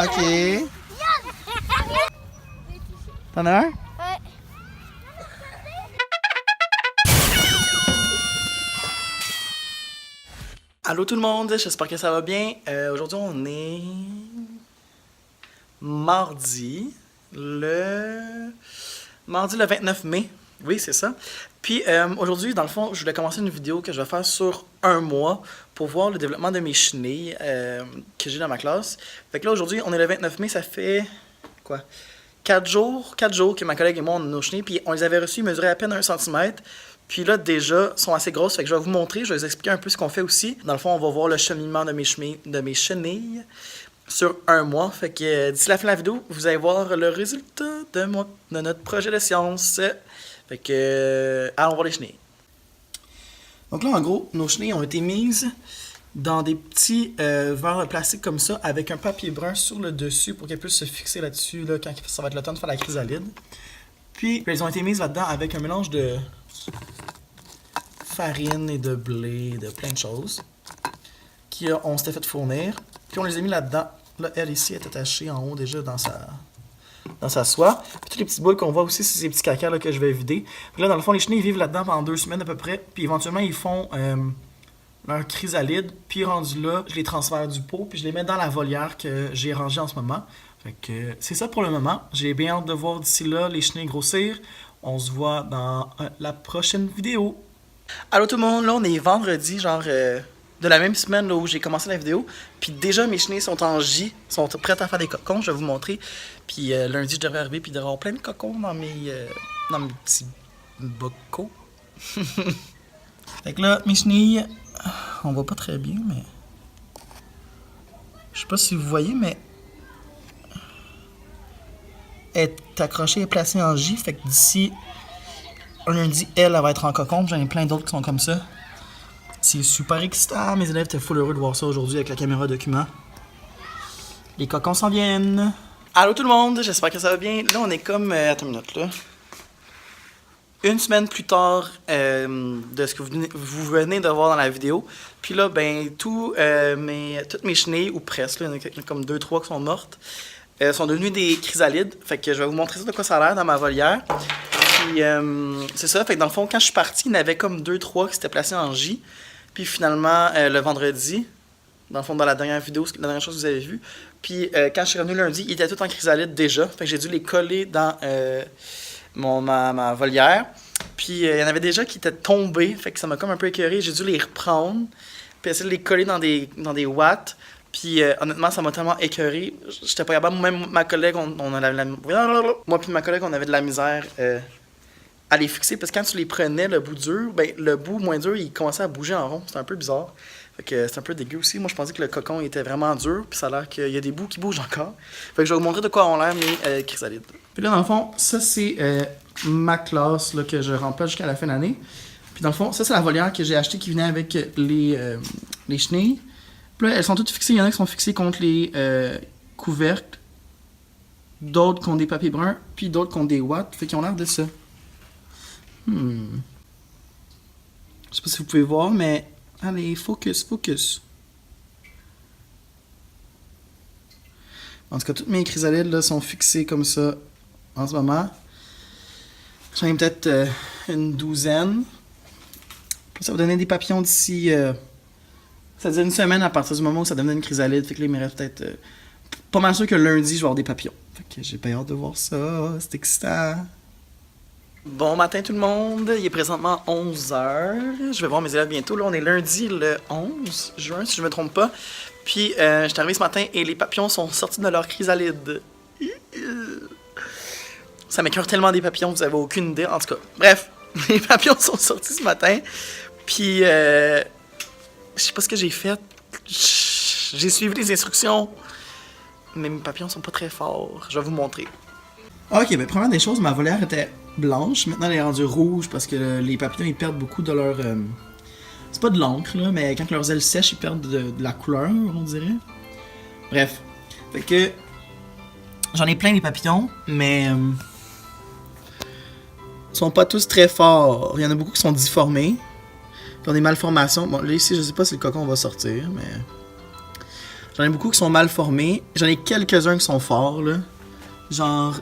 Ok. T'en as un? Ouais. Allô tout le monde, j'espère que ça va bien. Aujourd'hui on est mardi le 29 mai. Oui, c'est ça. Puis aujourd'hui, dans le fond, je voulais commencer une vidéo que je vais faire sur un mois pour voir le développement de mes chenilles que j'ai dans ma classe. Fait que là aujourd'hui, on est le 29 mai, ça fait quoi? 4 jours que ma collègue et moi on a nos chenilles, puis on les avait reçues, ils mesuraient à peine 1 cm. Puis là, déjà, sont assez grosses, fait que je vais vous montrer, je vais vous expliquer un peu ce qu'on fait aussi. Dans le fond, on va voir le cheminement de mes chenilles sur un mois. Fait que d'ici la fin de la vidéo, vous allez voir le résultat de notre projet de science. Fait que, allons voir les chenilles. Donc là, en gros, nos chenilles ont été mises dans des petits verres de plastique comme ça, avec un papier brun sur le dessus pour qu'elles puissent se fixer là-dessus là, quand ça va être le temps de faire la chrysalide. Puis, elles ont été mises là-dedans avec un mélange de farine et de blé, de plein de choses, on s'était fait fournir. Puis on les a mis là-dedans. Là, elle ici est attachée en haut déjà dans sa soie. Puis toutes les petites boules qu'on voit aussi, c'est ces petits caca là, que je vais vider. Puis là, dans le fond, les chenilles vivent là-dedans pendant 2 semaines à peu près. Puis éventuellement, ils font leur chrysalide. Puis rendu là, je les transfère du pot. Puis je les mets dans la volière que j'ai rangée en ce moment. Fait que c'est ça pour le moment. J'ai bien hâte de voir d'ici là les chenilles grossir. On se voit dans la prochaine vidéo. Allô tout le monde, là on est vendredi, genre de la même semaine là, où j'ai commencé la vidéo. Puis déjà mes chenilles sont en J, sont prêtes à faire des cocons, je vais vous montrer. Puis lundi je devrais arriver puis il devrait y avoir plein de cocons dans mes petits bocaux. Fait que là, mes chenilles, on voit pas très bien, mais je sais pas si vous voyez, mais elle est accrochée et placée en J, fait que d'ici lundi, elle va être en cocon. J'en ai plein d'autres qui sont comme ça. C'est super excitant. Mes élèves étaient full heureux de voir ça aujourd'hui avec la caméra document. Les cocons s'en viennent. Allô tout le monde, j'espère que ça va bien. Là, on est comme... attends une minute, là. Une semaine plus tard de ce que vous venez de voir dans la vidéo. Puis là, ben, toutes mes chenilles, ou presque, là, il y en a comme 2-3 qui sont mortes, sont devenues des chrysalides. Fait que je vais vous montrer ça de quoi ça a l'air dans ma volière. Puis c'est ça, fait que dans le fond, quand je suis parti, il y en avait comme 2-3 qui s'étaient placés en J. Puis finalement, le vendredi, dans le fond, dans la dernière vidéo, la dernière chose que vous avez vue. Puis quand je suis revenu lundi, ils étaient tous en chrysalide déjà. Fait que j'ai dû les coller dans ma volière. Puis il y en avait déjà qui étaient tombés. Fait que ça m'a comme un peu écœuré. J'ai dû les reprendre. Puis essayer de les coller dans des watts. Puis honnêtement, ça m'a tellement écœuré. J'étais pas capable. Même ma collègue, moi puis ma collègue, on avait de la misère à les fixer. Parce que quand tu les prenais, le bout dur, ben le bout moins dur, il commençait à bouger en rond. C'était un peu bizarre. Fait que c'est un peu dégueu aussi. Moi, je pensais que le cocon était vraiment dur. Puis ça a l'air qu'il y a des bouts qui bougent encore. Fait que je vais vous montrer de quoi ont l'air mes chrysalides. Puis là, dans le fond, ça, c'est ma classe là, que je remplace jusqu'à la fin de l'année. Puis dans le fond, ça, c'est la volière que j'ai achetée qui venait avec les chenilles. Puis là, elles sont toutes fixées. Il y en a qui sont fixées contre les couvercles. D'autres qui ont des papiers bruns. Puis d'autres qui ont des watts. Fait qu'ils ont l'air de ça. Je sais pas si vous pouvez voir, mais... Allez, focus. En tout cas, toutes mes chrysalides là, sont fixées comme ça en ce moment. J'en ai peut-être une douzaine. Puis ça va donner des papillons d'ici... ça faisait une semaine à partir du moment où ça devenait une chrysalide. Fait que là, il me reste peut-être... pas mal sûr que lundi, je vais avoir des papillons. Fait que j'ai bien hâte de voir ça. C'est excitant. Bon matin tout le monde, il est présentement 11h. Je vais voir mes élèves bientôt. Là, on est lundi le 11 juin, si je ne me trompe pas. Puis, je suis arrivé ce matin et les papillons sont sortis de leur chrysalide. Ça m'écoeure tellement des papillons, vous avez aucune idée. En tout cas, bref, les papillons sont sortis ce matin. Puis, je sais pas ce que j'ai fait. J'ai suivi les instructions. Mais mes papillons sont pas très forts. Je vais vous montrer. Ok, ben première des choses, ma volière était blanche. Maintenant, elle est rendue rouge parce que les papillons, ils perdent beaucoup de leur... c'est pas de l'encre, là, mais quand leurs ailes sèchent, ils perdent de la couleur, on dirait. Bref. Fait que... J'en ai plein des papillons, mais... ils sont pas tous très forts. Il y en a beaucoup qui sont difformés. Qui ont des malformations. Bon, là, ici, je sais pas si le cocon va sortir, mais... J'en ai beaucoup qui sont mal formés. J'en ai quelques-uns qui sont forts, là. Genre,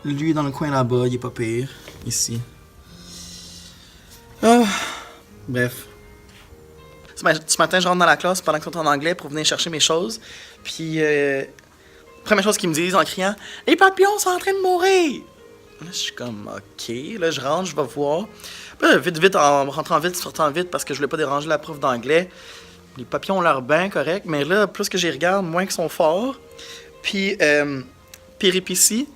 lui dans le coin là-bas, il est pas pire. Ici. Ah, bref. Ce matin, je rentre dans la classe pendant que je suis en anglais pour venir chercher mes choses. Puis, première chose qu'ils me disent en criant, les papillons sont en train de mourir! Là, je suis comme, ok. Là, je rentre, je vais voir. Là, vite, en rentrant vite, sortant vite, parce que je voulais pas déranger la prof d'anglais. Les papillons ont l'air bien correct, mais là, plus que j'y regarde, moins qu'ils sont forts. Puis, péripétie,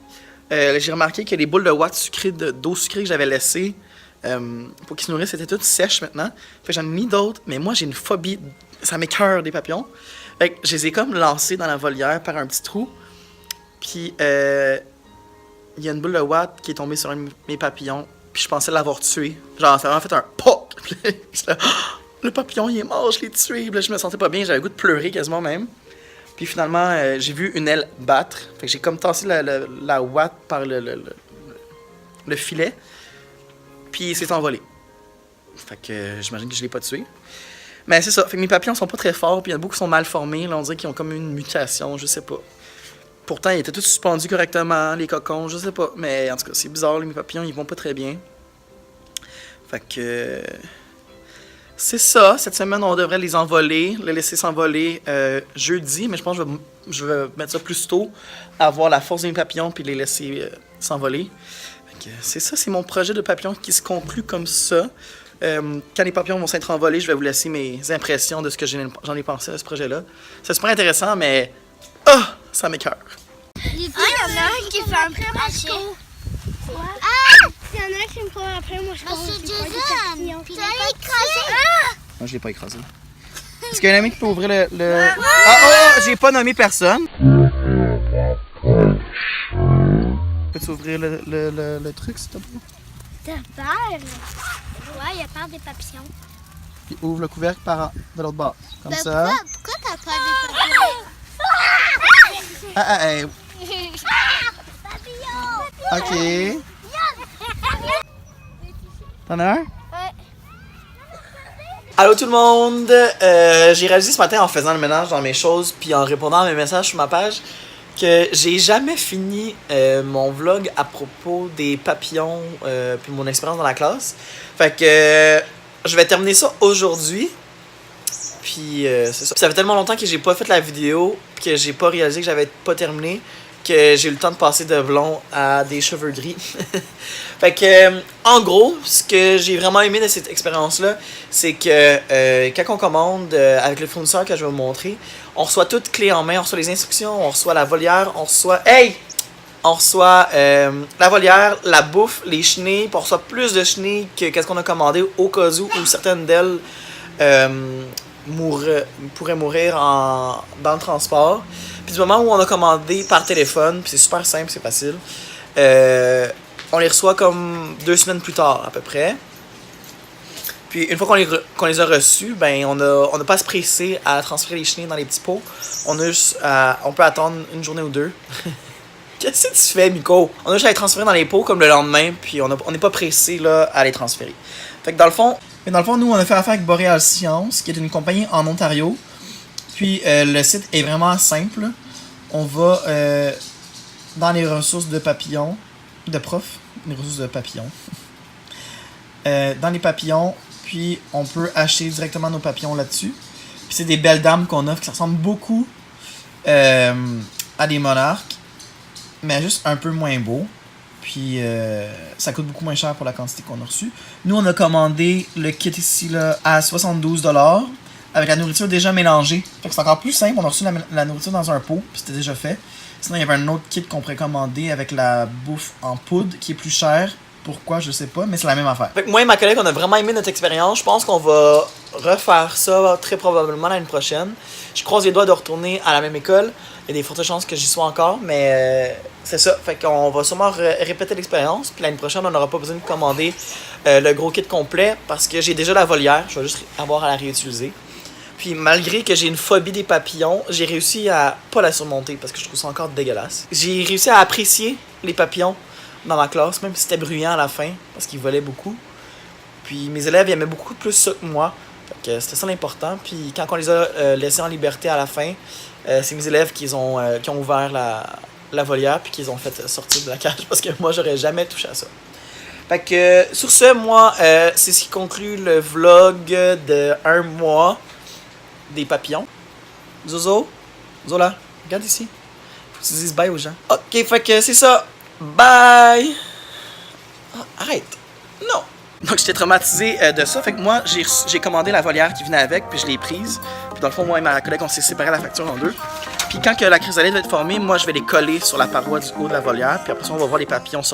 j'ai remarqué que les boules de ouate sucrées, d'eau sucrée que j'avais laissées pour qu'ils se nourrissent, étaient toutes sèches maintenant. Fait que j'en ai mis d'autres, mais moi, j'ai une phobie. Ça m'écoeure des papillons. Fait que je les ai comme lancés dans la volière par un petit trou. Puis, il y a une boule de ouate qui est tombée sur un de mes papillons. Puis je pensais l'avoir tué. Genre, ça a vraiment fait un POC! Le papillon, il est mort, je l'ai tué. Puis là, je me sentais pas bien, j'avais le goût de pleurer quasiment même. Puis finalement, j'ai vu une aile battre. Fait que j'ai comme tassé la ouate par le filet. Puis il s'est envolé. Fait que j'imagine que je l'ai pas tué. Mais c'est ça. Fait que mes papillons sont pas très forts. Puis il y en a beaucoup qui sont mal formés. Là, on dirait qu'ils ont comme une mutation, je sais pas. Pourtant, ils étaient tous suspendus correctement, les cocons, je sais pas. Mais en tout cas, c'est bizarre, mes papillons, ils vont pas très bien. Fait que... c'est ça. Cette semaine, on devrait les envoler, les laisser s'envoler jeudi. Mais je pense que je vais mettre ça plus tôt, avoir la force de mes papillons, puis les laisser s'envoler. Fait que c'est ça, c'est mon projet de papillon qui se conclut comme ça. Quand les papillons vont s'être envolés, je vais vous laisser mes impressions de ce que j'en ai pensé de ce projet-là. C'est super intéressant, mais... ah! Ça m'écoeure. Il y en a un qui fait un crochet. Ah! Il y en a un qui me prend après, moi je pense. C'est Jason! Tu l'as écrasé? Moi, je l'ai pas écrasé. Est-ce qu'il y a un ami qui peut ouvrir le... Ah, oh! J'ai pas nommé personne. Peux-tu ouvrir le truc, s'il te plaît? T'as peur? Ouais, il a peur des papillons. Puis ouvre le couvercle de l'autre bord. Comme Ben, ça. Pourquoi t'as peur des papillons? Ah. Papillon! Ok. T'en as un? Ouais. Allô tout le monde! J'ai réalisé ce matin en faisant le ménage dans mes choses puis en répondant à mes messages sur ma page que j'ai jamais fini mon vlog à propos des papillons puis mon expérience dans la classe. Fait que je vais terminer ça aujourd'hui. Puis c'est ça. Ça fait tellement longtemps que j'ai pas fait la vidéo que j'ai pas réalisé que j'avais pas terminé que j'ai eu le temps de passer de blond à des cheveux gris. Fait que en gros, ce que j'ai vraiment aimé de cette expérience-là, c'est que quand on commande avec le fournisseur que je vais vous montrer, on reçoit toutes clés en main, on reçoit les instructions, on reçoit la volière, on reçoit... Hey! On reçoit la volière, la bouffe, les chenilles, puis on reçoit plus de chenilles que qu'est-ce qu'on a commandé au cas où certaines d'elles pourraient mourir dans le transport. Puis du moment où on a commandé par téléphone, puis c'est super simple, c'est facile, on les reçoit comme 2 semaines plus tard à peu près. Puis une fois qu'on les a reçus, ben on n'a pas à se presser à transférer les chenilles dans les petits pots. On peut attendre une journée ou deux. Qu'est-ce que tu fais, Miko? On a juste à les transférer dans les pots comme le lendemain, puis on n'est pas pressé là, à les transférer. Fait que dans le fond, nous, on a fait affaire avec Boreal Science, qui est une compagnie en Ontario. Puis le site est vraiment simple. On va dans les ressources de papillons, les ressources de papillons. Dans les papillons, puis on peut acheter directement nos papillons là-dessus. Puis c'est des belles dames qu'on offre, qui ressemblent beaucoup à des monarques, mais juste un peu moins beau. Puis ça coûte beaucoup moins cher pour la quantité qu'on a reçue. Nous, on a commandé le kit ici là, à 72$ avec la nourriture déjà mélangée. Fait que c'est encore plus simple. On a reçu la nourriture dans un pot, puis c'était déjà fait. Sinon, il y avait un autre kit qu'on pourrait commander avec la bouffe en poudre qui est plus cher. Pourquoi, je sais pas, mais c'est la même affaire. Fait que moi et ma collègue, on a vraiment aimé notre expérience. Je pense qu'on va refaire ça très probablement l'année prochaine. Je croise les doigts de retourner à la même école. Il y a des fortes chances que j'y sois encore, mais c'est ça. Fait qu'on va sûrement répéter l'expérience. Puis l'année prochaine, on n'aura pas besoin de commander le gros kit complet parce que j'ai déjà la volière. Je vais juste avoir à la réutiliser. Puis malgré que j'ai une phobie des papillons, j'ai réussi à pas la surmonter parce que je trouve ça encore dégueulasse. J'ai réussi à apprécier les papillons dans ma classe, même si c'était bruyant à la fin parce qu'ils volaient beaucoup. Puis mes élèves aimaient beaucoup plus ça que moi. Fait que c'était ça l'important. Puis quand on les a laissés en liberté à la fin, C'est mes élèves qui ont ouvert la volière puis qui ont fait sortir de la cage parce que moi, j'aurais jamais touché à ça. Fait que, sur ce, moi, c'est ce qui conclut le vlog de 1 mois des papillons. Zozo, Zola, regarde ici. Faut que tu dises bye aux gens. Ok, fait que c'est ça. Bye! Oh, arrête! Non! Donc, j'étais traumatisé de ça. Fait que moi, j'ai commandé la volière qui venait avec, puis je l'ai prise. Puis dans le fond, moi et ma collègue, on s'est séparé la facture en 2. Puis quand que la chrysalide va être formée, moi, je vais les coller sur la paroi du haut de la volière. Puis après ça, on va voir les papillons sortir.